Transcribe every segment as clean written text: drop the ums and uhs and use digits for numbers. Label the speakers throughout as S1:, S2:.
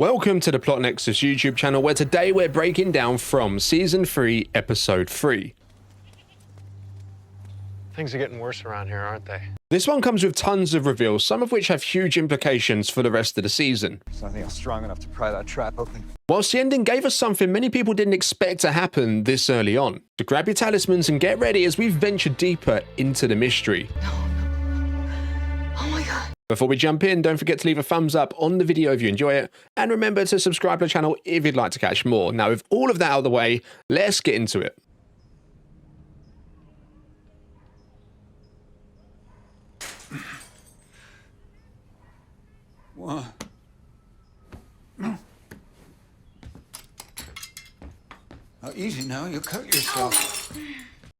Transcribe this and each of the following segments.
S1: Welcome to the Plot Nexus YouTube channel, where today we're breaking down from Season 3, Episode 3.
S2: Things are getting worse around here, aren't they?
S1: This one comes with tons of reveals, some of which have huge implications for the rest of the season.
S3: There's nothing else strong enough to pry that trap open.
S1: Whilst the ending gave us something many people didn't expect to happen this early on. So grab your talismans and get ready as we've ventured deeper into the mystery.
S4: Oh my god.
S1: Before we jump in, don't forget to leave a thumbs up on the video if you enjoy it, and remember to subscribe to the channel if you'd like to catch more. Now, with all of that out of the way, let's get into it.
S3: What? Oh, easy now, you cut yourself.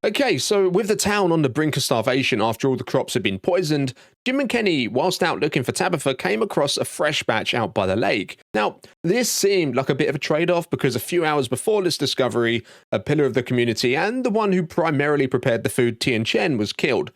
S1: Okay, so with the town on the brink of starvation after all the crops had been poisoned, Jim and Kenny, whilst out looking for Tabitha, came across a fresh batch out by the lake. Now, this seemed like a bit of a trade-off because a few hours before this discovery, a pillar of the community and the one who primarily prepared the food, Tian Chen, was killed.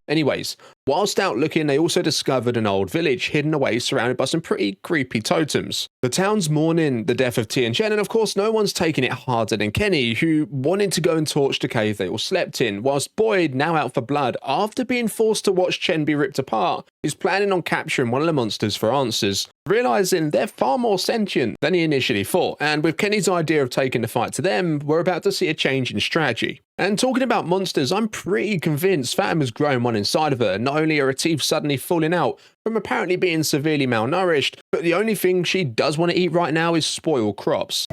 S1: Anyways, whilst out looking, they also discovered an old village hidden away surrounded by some pretty creepy totems. The town's mourning the death of Tian Chen, and of course no one's taking it harder than Kenny, who wanted to go and torch the cave they all slept in, whilst Boyd, now out for blood after being forced to watch Chen be ripped apart, is planning on capturing one of the monsters for answers, realizing they're far more sentient than he initially thought, and with Kenny's idea of taking the fight to them, we're about to see a change in strategy. And talking about monsters, I'm pretty convinced Fatima has grown one inside of her. Not only are her teeth suddenly falling out from apparently being severely malnourished, but the only thing she does want to eat right now is spoiled crops.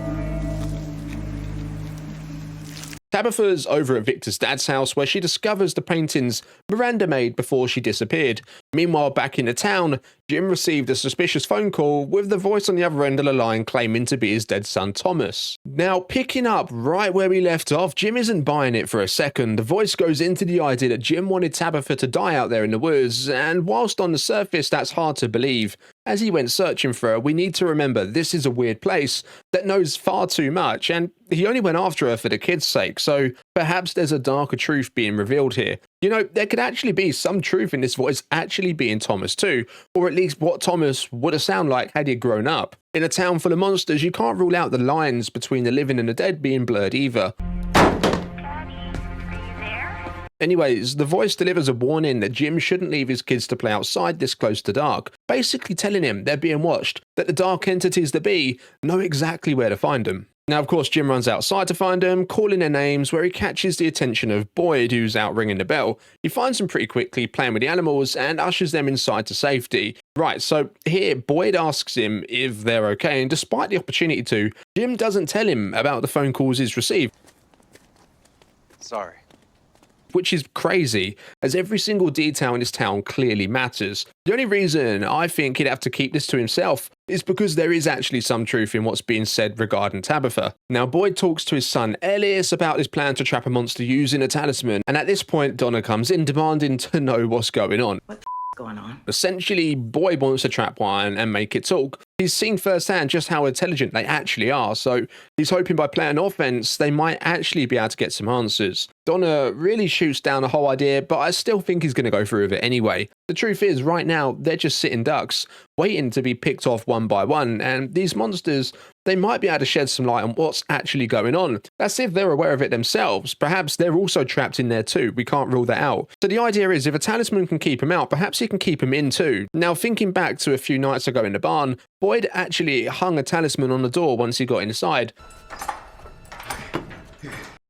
S1: Tabitha's over at Victor's dad's house, where she discovers the paintings Miranda made before she disappeared. Meanwhile, back in the town, Jim received a suspicious phone call with the voice on the other end of the line claiming to be his dead son Thomas. Now, picking up right where we left off, Jim isn't buying it for a second. The voice goes into the idea that Jim wanted Tabitha to die out there in the woods, and whilst on the surface that's hard to believe, as he went searching for her, we need to remember this is a weird place that knows far too much, and he only went after her for the kids' sake, so perhaps there's a darker truth being revealed here. You know, there could actually be some truth in this voice actually being Thomas too, or at least what Thomas would have sounded like had he grown up. In a town full of monsters, you can't rule out the lines between the living and the dead being blurred either. Anyways, the voice delivers a warning that Jim shouldn't leave his kids to play outside this close to dark, basically telling him they're being watched, that the dark entities that be know exactly where to find them. Now, of course, Jim runs outside to find them, calling their names, where he catches the attention of Boyd, who's out ringing the bell. He finds them pretty quickly, playing with the animals, and ushers them inside to safety. Right, so here, Boyd asks him if they're okay, and despite the opportunity to, Jim doesn't tell him about the phone calls he's received.
S2: Sorry.
S1: Which is crazy, as every single detail in this town clearly matters. The only reason I think he'd have to keep this to himself is because there is actually some truth in what's being said regarding Tabitha. Now, Boyd talks to his son Elias about his plan to trap a monster using a talisman, and at this point Donna comes in demanding to know what's going on.
S4: What the going on?
S1: Essentially, Boyd wants to trap one and make it talk. He's seen firsthand just how intelligent they actually are, so he's hoping by playing offense, they might actually be able to get some answers. Donna really shoots down the whole idea, but I still think he's going to go through with it anyway. The truth is, right now, they're just sitting ducks, waiting to be picked off one by one, and these monsters, they might be able to shed some light on what's actually going on. That's if they're aware of it themselves. Perhaps they're also trapped in there too. We can't rule that out. So the idea is, if a talisman can keep him out, perhaps he can keep him in too. Now, thinking back to a few nights ago in the barn, Boyd actually hung a talisman on the door once he got inside.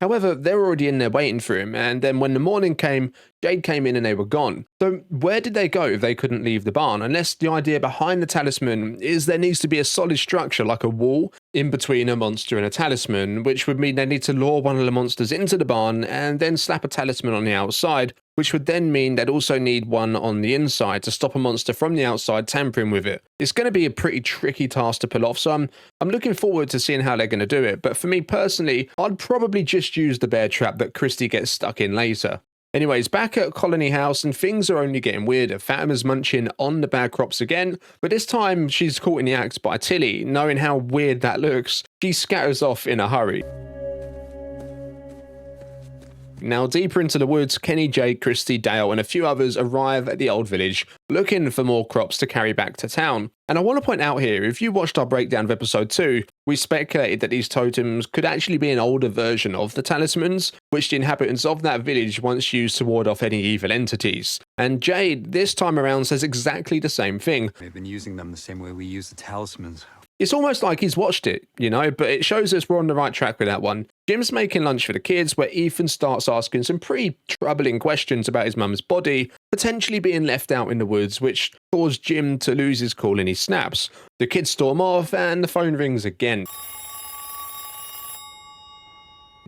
S1: However, they were already in there waiting for him, and then when the morning came, Jade came in and they were gone. So where did they go if they couldn't leave the barn? Unless the idea behind the talisman is there needs to be a solid structure like a wall in between a monster and a talisman, which would mean they need to lure one of the monsters into the barn and then slap a talisman on the outside, which would then mean they'd also need one on the inside to stop a monster from the outside tampering with it. It's going to be a pretty tricky task to pull off, so I'm looking forward to seeing how they're going to do it. But for me personally, I'd probably just use the bear trap that Christy gets stuck in later. Anyways, back at Colony House, and things are only getting weirder. Fatima's munching on the bad crops again, but this time she's caught in the act by Tilly. Knowing how weird that looks, she scatters off in a hurry. Now, deeper into the woods, Kenny, Jade, Christy, Dale, and a few others arrive at the old village, looking for more crops to carry back to town. And I want to point out here, if you watched our breakdown of episode 2, we speculated that these totems could actually be an older version of the talismans, which the inhabitants of that village once used to ward off any evil entities. And Jade, this time around, says exactly the same thing.
S3: We've been using them the same way we use the talismans.
S1: It's almost like he's watched it, you know, but it shows us we're on the right track with that one. Jim's making lunch for the kids, where Ethan starts asking some pretty troubling questions about his mum's body, potentially being left out in the woods, which caused Jim to lose his cool and he snaps. The kids storm off and the phone rings again.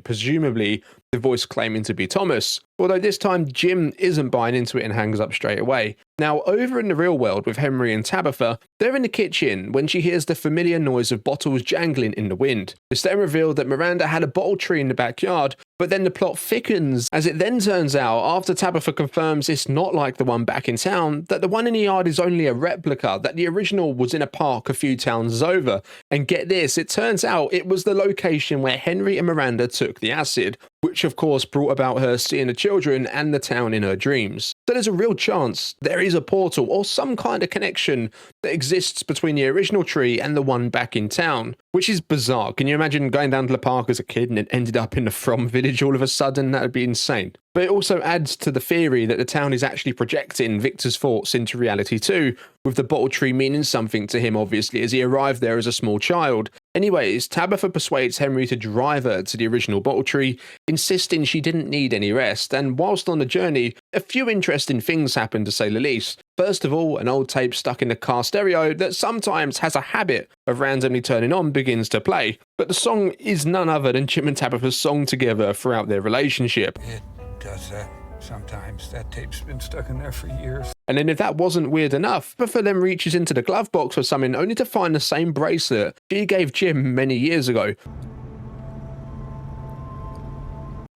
S1: Presumably the voice claiming to be Thomas, although this time Jim isn't buying into it and hangs up straight away. Now, over in the real world with Henry and Tabitha, they're in the kitchen when she hears the familiar noise of bottles jangling in the wind. It's then revealed that Miranda had a bottle tree in the backyard, but then the plot thickens as it then turns out, after Tabitha confirms it's not like the one back in town, that the one in the yard is only a replica, that the original was in a park a few towns over. And get this, it turns out it was the location where Henry and Miranda took the acid, which of course brought about her seeing the children and the town in her dreams. So there's a real chance there is a portal or some kind of connection that exists between the original tree and the one back in town, which is bizarre. Can you imagine going down to the park as a kid and it ended up in the From village all of a sudden? That would be insane. But it also adds to the theory that the town is actually projecting Victor's thoughts into reality too, with the bottle tree meaning something to him obviously as he arrived there as a small child. Anyways, Tabitha persuades Henry to drive her to the original bottle tree, insisting she didn't need any rest, and whilst on the journey, a few interesting things happen to say the least. First of all, an old tape stuck in the car stereo that sometimes has a habit of randomly turning on begins to play, but the song is none other than Jim and Tabitha's song together throughout their relationship.
S3: It does that sometimes. That tape's been stuck in there for years.
S1: And then if that wasn't weird enough, Tabitha then reaches into the glove box for something only to find the same bracelet she gave Jim many years ago.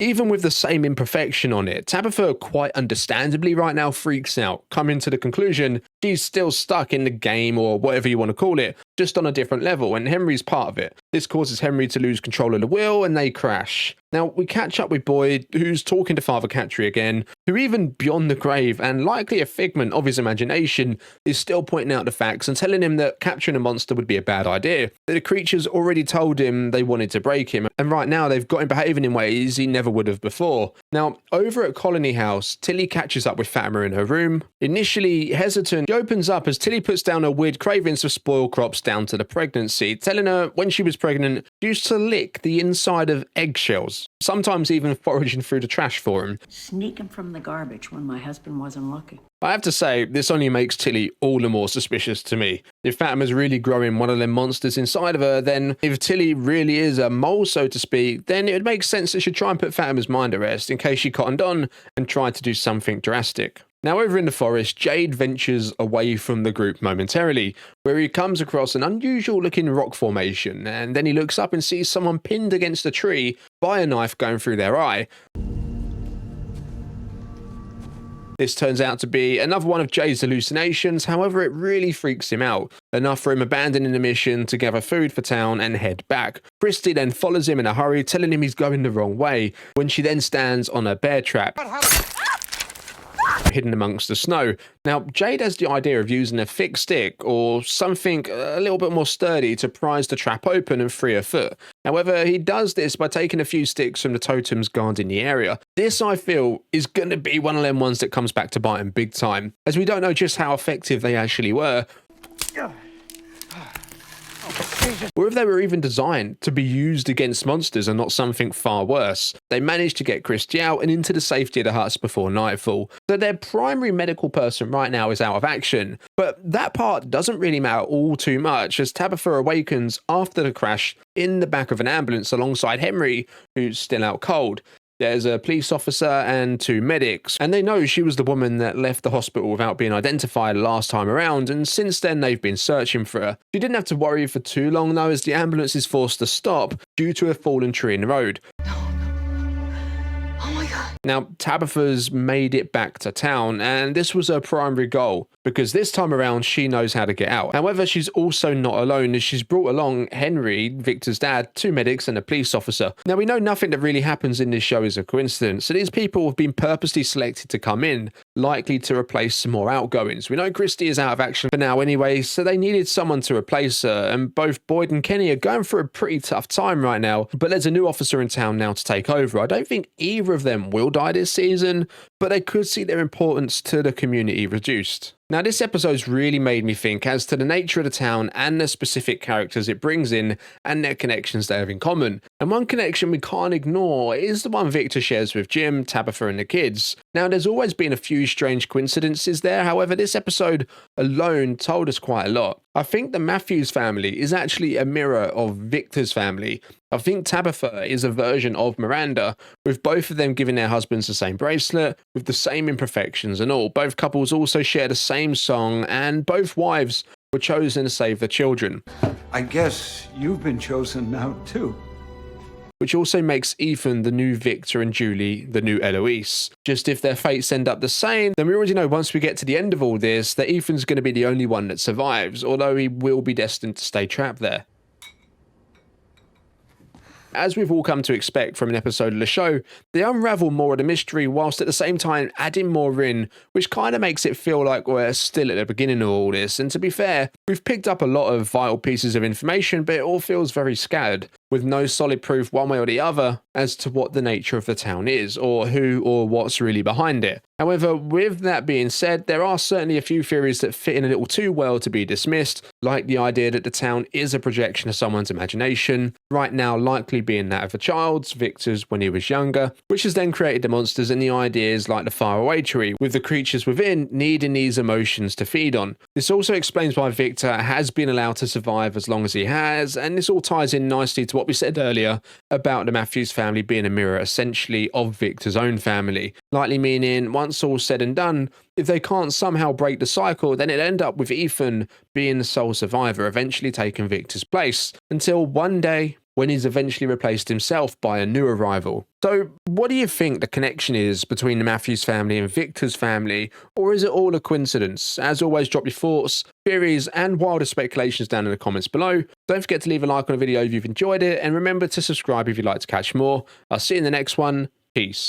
S1: Even with the same imperfection on it, Tabitha quite understandably right now freaks out, coming to the conclusion she's still stuck in the game or whatever you want to call it, just on a different level, and Henry's part of it. This causes Henry to lose control of the wheel and they crash. Now, we catch up with Boyd, who's talking to Father Catry again, who even beyond the grave, and likely a figment of his imagination, is still pointing out the facts and telling him that capturing a monster would be a bad idea, that the creatures already told him they wanted to break him, and right now they've got him behaving in ways he never would have before. Now, over at Colony House, Tilly catches up with Fatima in her room. Initially hesitant, she opens up as Tilly puts down her weird cravings for spoiled crops down to the pregnancy, telling her when she was pregnant, she used to lick the inside of eggshells, sometimes even foraging through the trash for him.
S4: Sneaking from the garbage when my husband wasn't looking.
S1: I have to say, this only makes Tilly all the more suspicious to me. If Fatima's really growing one of them monsters inside of her, then if Tilly really is a mole, so to speak, then it would make sense that she'd try and put Fatima's mind at rest in case she cottoned on and tried to do something drastic. Now, over in the forest, Jade ventures away from the group momentarily, where he comes across an unusual looking rock formation, and then he looks up and sees someone pinned against a tree by a knife going through their eye. This turns out to be another one of Jade's hallucinations, however it really freaks him out, enough for him abandoning the mission to gather food for town and head back. Christy then follows him in a hurry, telling him he's going the wrong way, when she then stands on a bear trap hidden amongst the snow. Now, Jade has the idea of using a thick stick or something a little bit more sturdy to prise the trap open and free her foot. However, he does this by taking a few sticks from the totems guarding the area. This, I feel, is going to be one of them ones that comes back to bite him big time, as we don't know just how effective they actually were, or if they were even designed to be used against monsters and not something far worse. They managed to get Christy out and into the safety of the huts before nightfall, so their primary medical person right now is out of action. But that part doesn't really matter all too much, as Tabitha awakens after the crash in the back of an ambulance alongside Henry, who's still out cold. There's a police officer and 2 medics, and they know she was the woman that left the hospital without being identified last time around, and since then they've been searching for her. She didn't have to worry for too long though, as the ambulance is forced to stop due to a fallen tree in the road.
S4: No. Oh my God.
S1: Now, Tabitha's made it back to town, and this was her primary goal, because this time around she knows how to get out. However, she's also not alone, as she's brought along Henry, Victor's dad, 2 medics and a police officer. Now, we know nothing that really happens in this show is a coincidence, so these people have been purposely selected to come in, likely to replace some more outgoings. We know Christy is out of action for now anyway, so they needed someone to replace her, and both Boyd and Kenny are going through a pretty tough time right now, but there's a new officer in town now to take over. I don't think either of them will die this season, but they could see their importance to the community reduced. Now, this episode's really made me think as to the nature of the town and the specific characters it brings in and their connections they have in common. And one connection we can't ignore is the one Victor shares with Jim, Tabitha and the kids. Now, there's always been a few strange coincidences there, however, this episode alone told us quite a lot. I think the Matthews family is actually a mirror of Victor's family. I think Tabitha is a version of Miranda, with both of them giving their husbands the same bracelet, with the same imperfections and all. Both couples also share the same song, and both wives were chosen to save the children.
S3: I guess you've been chosen now, too.
S1: Which also makes Ethan the new Victor and Julie the new Eloise. Just if their fates end up the same, then we already know once we get to the end of all this that Ethan's going to be the only one that survives, although he will be destined to stay trapped there. As we've all come to expect from an episode of the show, they unravel more of the mystery whilst at the same time adding more in, which kind of makes it feel like we're still at the beginning of all this. And to be fair, we've picked up a lot of vital pieces of information, but it all feels very scattered, with no solid proof one way or the other as to what the nature of the town is, or who or what's really behind it. However, with that being said, there are certainly a few theories that fit in a little too well to be dismissed, like the idea that the town is a projection of someone's imagination, right now likely being that of a child's, Victor's when he was younger, which has then created the monsters and the ideas like the faraway tree, with the creatures within needing these emotions to feed on. This also explains why Victor has been allowed to survive as long as he has, and this all ties in nicely to what we said earlier about the Matthews family being a mirror essentially of Victor's own family, likely meaning once all said and done, if they can't somehow break the cycle, then it'll end up with Ethan being the sole survivor, eventually taking Victor's place, until one day when he's eventually replaced himself by a new arrival. So what do you think the connection is between the Matthews family and Victor's family, or is it all a coincidence? As always, drop your thoughts, theories and wilder speculations down in the comments below. Don't forget to leave a like on the video if you've enjoyed it, and remember to subscribe if you'd like to catch more. I'll see you in the next one. Peace.